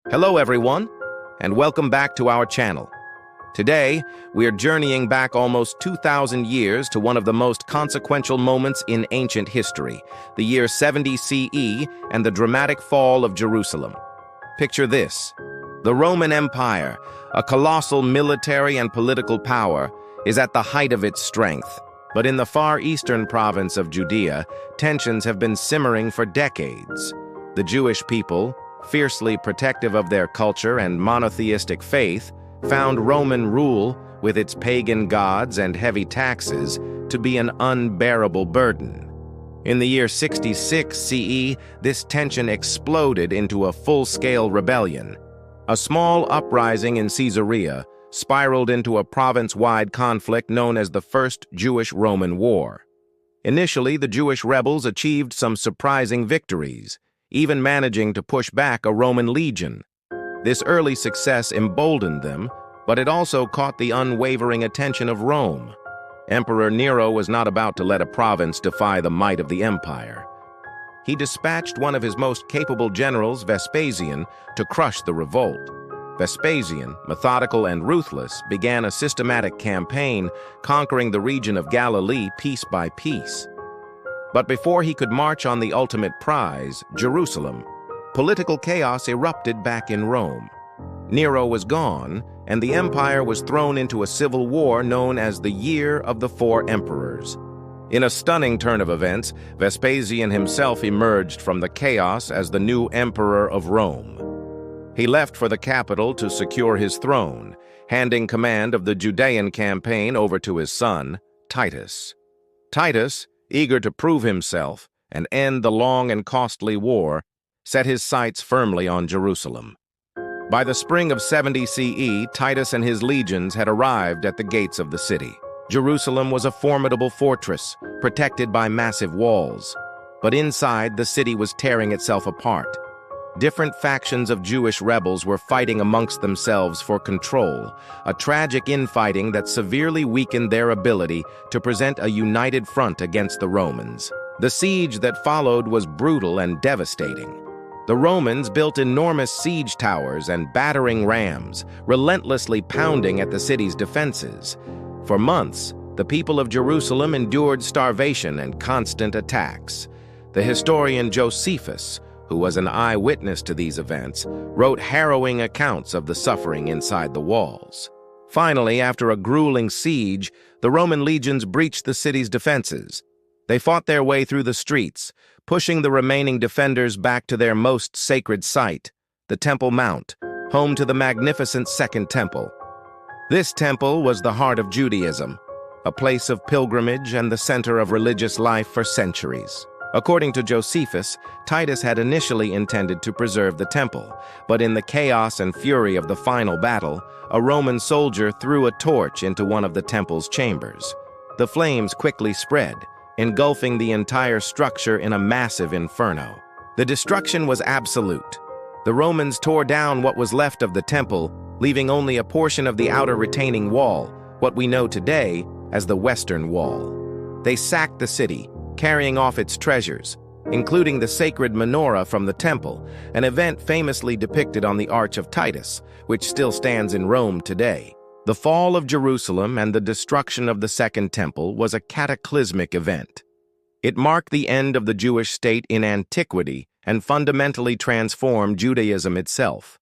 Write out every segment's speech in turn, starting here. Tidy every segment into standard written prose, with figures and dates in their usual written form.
Hello everyone, and welcome back to our channel. Today, we are journeying back almost 2,000 years to one of the most consequential moments in ancient history, the year 70 CE and the dramatic fall of Jerusalem. Picture this. The Roman Empire, a colossal military and political power, is at the height of its strength. But in the far eastern province of Judea, tensions have been simmering for decades. The Jewish people, fiercely protective of their culture and monotheistic faith, found Roman rule, with its pagan gods and heavy taxes, to be an unbearable burden. In the year 66 CE, this tension exploded into a full-scale rebellion. A small uprising in Caesarea spiraled into a province-wide conflict known as the First Jewish-Roman War. Initially, the Jewish rebels achieved some surprising victories, even managing to push back a Roman legion. This early success emboldened them, but it also caught the unwavering attention of Rome. Emperor Nero was not about to let a province defy the might of the empire. He dispatched one of his most capable generals, Vespasian, to crush the revolt. Vespasian, methodical and ruthless, began a systematic campaign, conquering the region of Galilee piece by piece. But before he could march on the ultimate prize, Jerusalem, political chaos erupted back in Rome. Nero was gone, and the empire was thrown into a civil war known as the Year of the Four Emperors. In a stunning turn of events, Vespasian himself emerged from the chaos as the new emperor of Rome. He left for the capital to secure his throne, handing command of the Judean campaign over to his son, Titus. Titus, eager to prove himself and end the long and costly war, set his sights firmly on Jerusalem. By the spring of 70 CE, Titus and his legions had arrived at the gates of the city. Jerusalem was a formidable fortress, protected by massive walls. But inside, the city was tearing itself apart. Different factions of Jewish rebels were fighting amongst themselves for control, a tragic infighting that severely weakened their ability to present a united front against the Romans. The siege that followed was brutal and devastating. The Romans built enormous siege towers and battering rams, relentlessly pounding at the city's defenses. For months, the people of Jerusalem endured starvation and constant attacks. The historian Josephus, who was an eyewitness to these events, wrote harrowing accounts of the suffering inside the walls. Finally, after a grueling siege, the Roman legions breached the city's defenses. They fought their way through the streets, pushing the remaining defenders back to their most sacred site, the Temple Mount, home to the magnificent Second Temple. This temple was the heart of Judaism, a place of pilgrimage and the center of religious life for centuries. According to Josephus, Titus had initially intended to preserve the temple, but in the chaos and fury of the final battle, a Roman soldier threw a torch into one of the temple's chambers. The flames quickly spread, engulfing the entire structure in a massive inferno. The destruction was absolute. The Romans tore down what was left of the temple, leaving only a portion of the outer retaining wall, what we know today as the Western Wall. They sacked the city, carrying off its treasures, including the sacred menorah from the temple, an event famously depicted on the Arch of Titus, which still stands in Rome today. The fall of Jerusalem and the destruction of the Second Temple was a cataclysmic event. It marked the end of the Jewish state in antiquity and fundamentally transformed Judaism itself.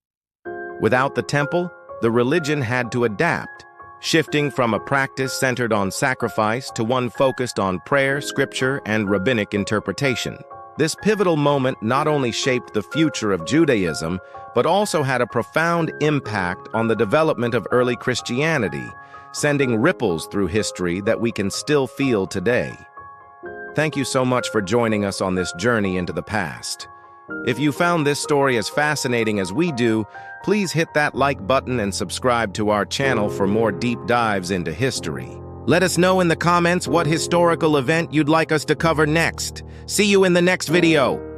Without the temple, the religion had to adapt, shifting from a practice centered on sacrifice to one focused on prayer, scripture, and rabbinic interpretation. This pivotal moment not only shaped the future of Judaism, but also had a profound impact on the development of early Christianity, sending ripples through history that we can still feel today. Thank you so much for joining us on this journey into the past. If you found this story as fascinating as we do, please hit that like button and subscribe to our channel for more deep dives into history. Let us know in the comments what historical event you'd like us to cover next. See you in the next video.